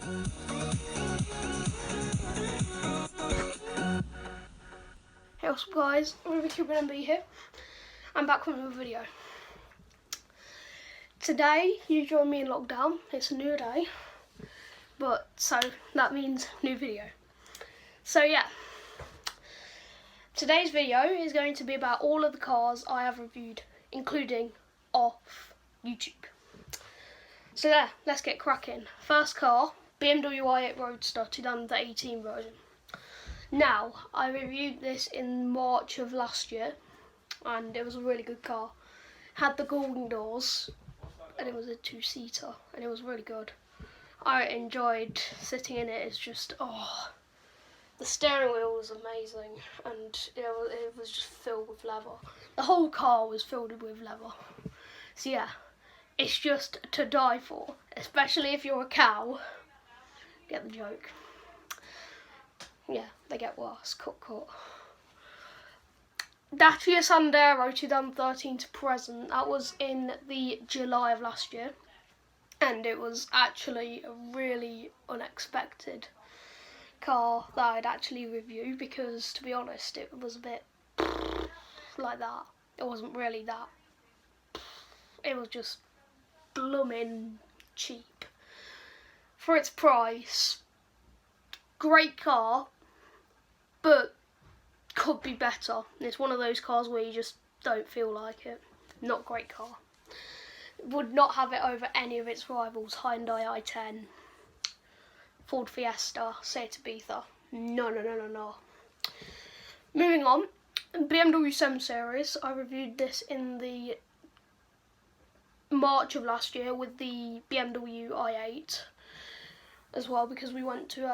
Hey, what's up guys, Cuban MB here. I'm back with another video. Today, you join me in lockdown. It's a new day, so that means new video. So yeah, today's video is going to be about all of the cars I have reviewed, including off YouTube. So yeah, let's get cracking. First car, BMW i8 Roadster 2018 version. Now, I reviewed this in March of last year, and it was a really good car. Had the golden doors, and it was a two-seater, and it was really good. I enjoyed sitting in it. It's just, the steering wheel was amazing, and it was just filled with leather. The whole car was filled with leather. So yeah, it's just to die for, especially if you're a cow. Get the joke. Yeah, they get worse. Cut. Dacia Sandero 2013 to present. That was in the July of last year, and it was actually a really unexpected car that I'd actually review, because to be honest, it was a bit like that. It wasn't really that. It was just blooming cheap for its price. Great car, but could be better. It's one of those cars where you just don't feel like it. Not a great car. Would not have it over any of its rivals. Hyundai i10, Ford Fiesta, Seat Ibiza. No. Moving on, BMW 7 Series. I reviewed this in the March of last year with the BMW i8 as well, because I went to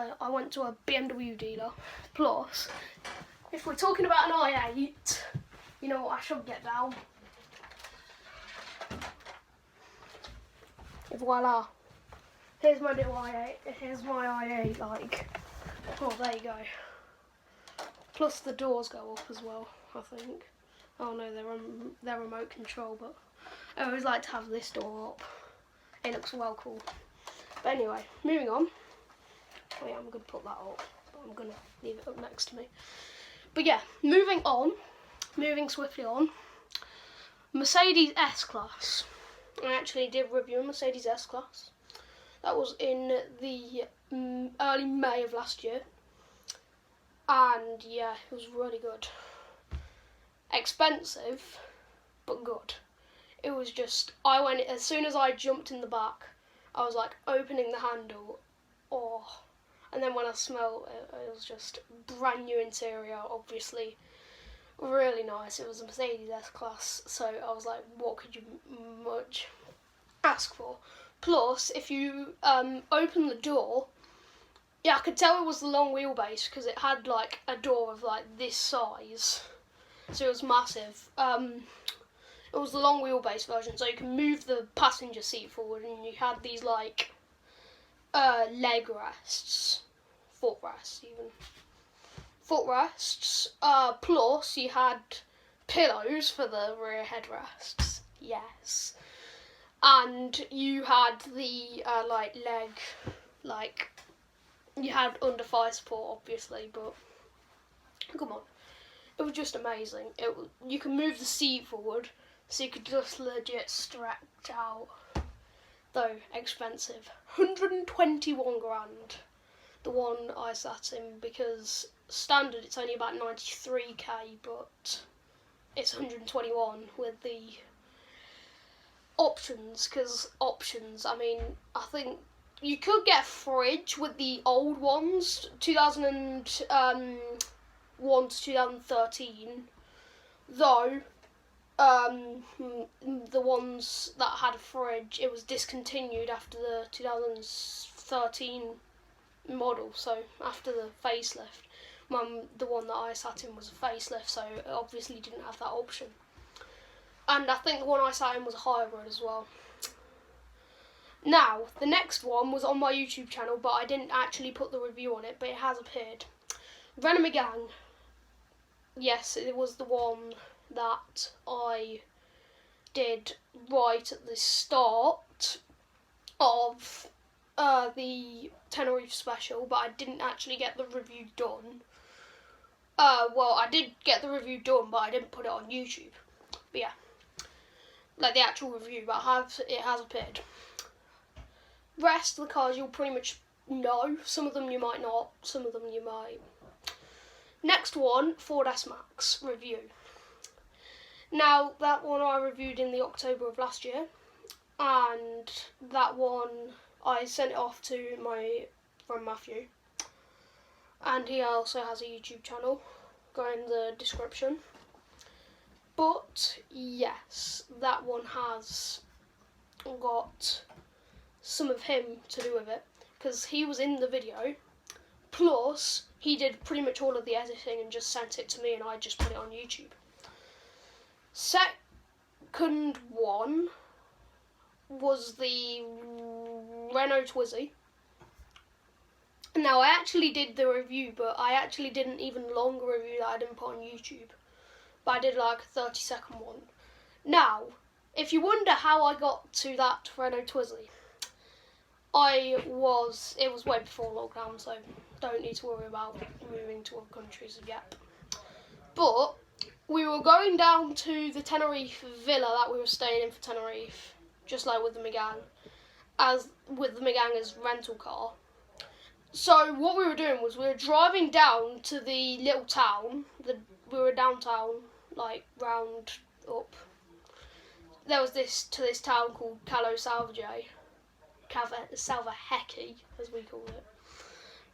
a BMW dealer. Plus, if we're talking about an i8, you know what I should get down? Voila. Here's my little i8. Here's my i8, like. Oh, there you go. Plus the doors go up as well, I think. Oh no, they're remote control, but I always like to have this door up. It looks well cool. But anyway, moving on. Oh yeah, I'm going to put that up, but I'm going to leave it up next to me. But yeah, moving swiftly on. Mercedes S-Class. I actually did review a Mercedes S-Class. That was in the early May of last year. And yeah, it was really good. Expensive, but good. It was just, as soon as I jumped in the back, I was like opening the handle, and then when I smelled it, it was just brand new interior, obviously. Really nice. It was a Mercedes S-Class, so I was like, what could you much ask for? Plus, if you open the door, yeah, I could tell it was the long wheelbase because it had like a door of like this size, so it was massive. It was the long wheelbase version, so you can move the passenger seat forward, and you had these like leg rests, footrests even. Footrests, plus you had pillows for the rear headrests, yes. And you had the you had under thigh support obviously, but come on. It was just amazing. You can move the seat forward, so you could just legit stretch out. Though expensive, 121 grand. The one I sat in, because standard it's only about 93k, but it's 121 with the options. Because options, I mean, I think you could get a fridge with the old ones, 2001 to 2013, though the ones that had a fridge, it was discontinued after the 2013 model, so after the facelift. The one that I sat in was a facelift, so it obviously didn't have that option. And I think the one I sat in was a hybrid as well. Now, the next one was on my YouTube channel, but I didn't actually put the review on it, but it has appeared. Renault Megane. Yes, it was the one that I did right at the start of the Tenerife special, but I didn't actually get the review done. Well, I did get the review done, but I didn't put it on YouTube. But yeah, like the actual review, but it has appeared. Rest of the cars you'll pretty much know. Some of them you might not. Some of them you might. Next one, Ford S-Max review. Now that one I reviewed in the October of last year, and that one I sent it off to my friend Matthew, and he also has a YouTube channel, go in the description. But yes, that one has got some of him to do with it, because he was in the video, plus he did pretty much all of the editing and just sent it to me and I just put it on YouTube. Second one was the Renault Twizy. Now I actually did the review, but I actually did an even longer review that I didn't put on YouTube. But I did like a 30-second one. Now, if you wonder how I got to that Renault Twizy, it was way before lockdown, so don't need to worry about moving to other countries yet. But we were going down to the Tenerife villa that we were staying in for Tenerife, just like with the Megane, as rental car. So what we were doing was we were driving down to the little town. We were downtown, like round up. There was this town called Calo Salvaje, Salvajeki, as we call it,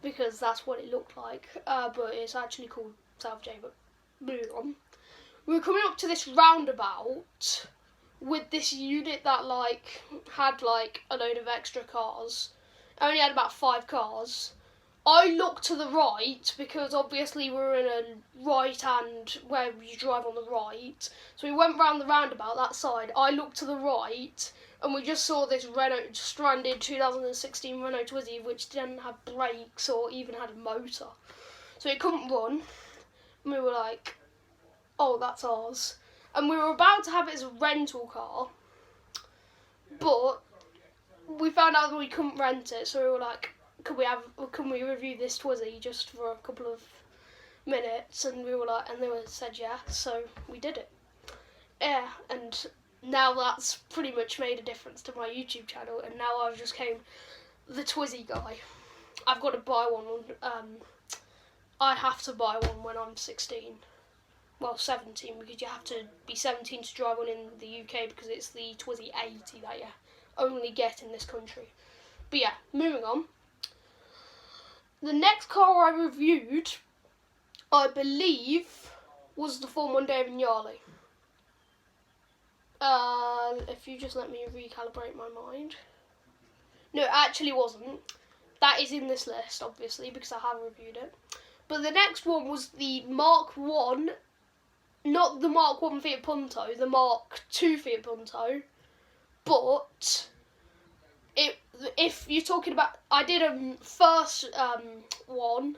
because that's what it looked like. But it's actually called Salvaje. But moving on, we were coming up to this roundabout with this unit that had a load of extra cars. It only had about 5 cars. I looked to the right because obviously we're in a right hand where you drive on the right. So we went round the roundabout that side. I looked to the right and we just saw this Renault stranded 2016 Renault Twizy, which didn't have brakes or even had a motor. So it couldn't run. And we were like, oh, that's ours. And we were about to have it as a rental car, but we found out that we couldn't rent it, so we were like, can we review this Twizy just for a couple of minutes? And we were like, and they said yeah, so we did it. Yeah, and now that's pretty much made a difference to my YouTube channel, and now I've just become the Twizy guy. I've got to buy one. I have to buy one when I'm 16. Well, 17, because you have to be 17 to drive one in the UK, because it's the Twizy 80 that you only get in this country. But yeah, moving on. The next car I reviewed, I believe, was the Formula Mondeo Vignale. If you just let me recalibrate my mind. No, it actually wasn't. That is in this list, obviously, because I have reviewed it. But the next one was the Mark 1, not the Mark 1 Fiat Punto, the Mark 2 Fiat Punto. But if you're talking about, I did a first one.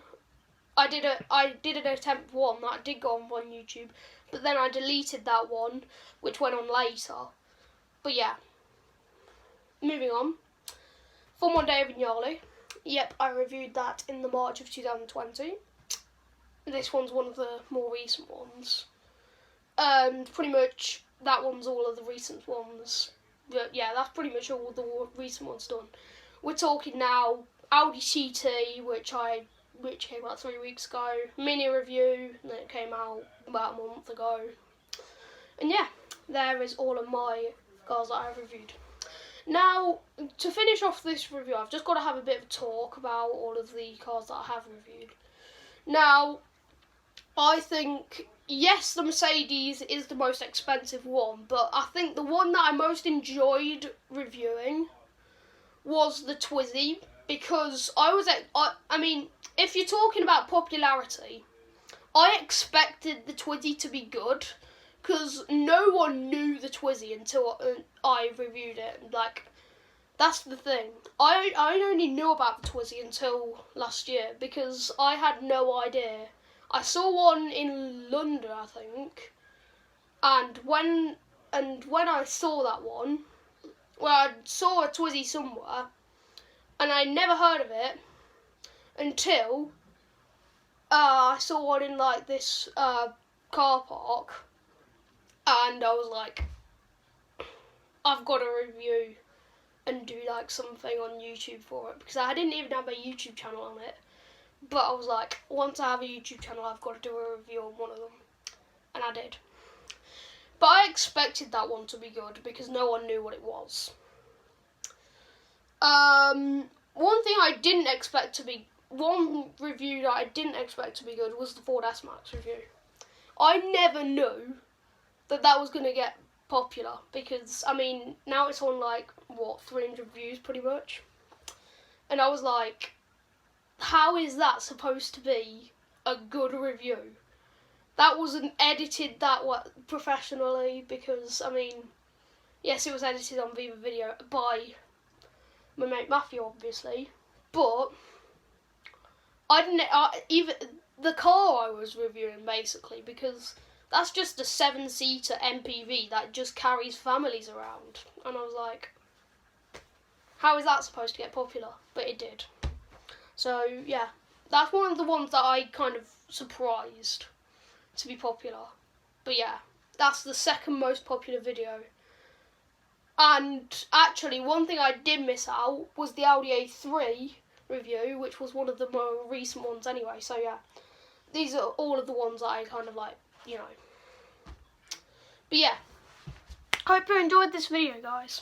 I did an attempt one that did go on YouTube, but then I deleted that one, which went on later. But yeah, moving on. Formula Mondeo Vignale. Yep, I reviewed that in the March of 2020. This one's one of the more recent ones. And pretty much that one's all of the recent ones. But yeah, that's pretty much all the recent ones done. We're talking now Audi TT, which came out 3 weeks ago, mini review, and then it came out about a month ago. And yeah, there is all of my cars that I've reviewed. Now, to finish off this review, I've just got to have a bit of a talk about all of the cars that I have reviewed. Now, I think, yes, the Mercedes is the most expensive one, but I think the one that I most enjoyed reviewing was the Twizy, because I mean, if you're talking about popularity, I expected the Twizy to be good, because no one knew the Twizy until I reviewed it. Like, that's the thing. I only knew about the Twizy until last year, because I had no idea. I saw one in London, I think, and when I saw that one, well, I saw a Twizy somewhere, and I never heard of it until I saw one in like this car park, and I was like, I've got to review and do like something on YouTube for it, because I didn't even have a YouTube channel on it. But I was like, once I have a YouTube channel, I've got to do a review on one of them. And I did. But I expected that one to be good because no one knew what it was. One review that I didn't expect to be good was the Ford S-Max review. I never knew that was going to get popular because, I mean, now it's on like, 300 views pretty much. And I was like, how is that supposed to be a good review? That wasn't edited professionally because, I mean, yes, it was edited on Viva Video by my mate Matthew, obviously, but even the car I was reviewing basically, because that's just a 7-seater MPV that just carries families around, and I was like, how is that supposed to get popular? But it did. So yeah, that's one of the ones that I kind of surprised to be popular. But yeah, that's the second most popular video. And actually, one thing I did miss out was the Audi A3 review, which was one of the more recent ones anyway. So yeah, these are all of the ones that I kind of like, you know. But yeah, I hope you enjoyed this video, guys.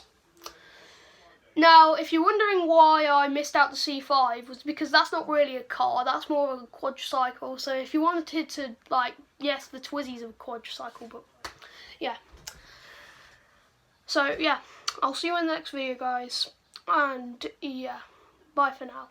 Now, if you're wondering why I missed out the C5, was because that's not really a car, that's more of a quadricycle. So if you wanted to, like, yes, the Twizy's a quadricycle, but yeah. So yeah, I'll see you in the next video, guys, and yeah, bye for now.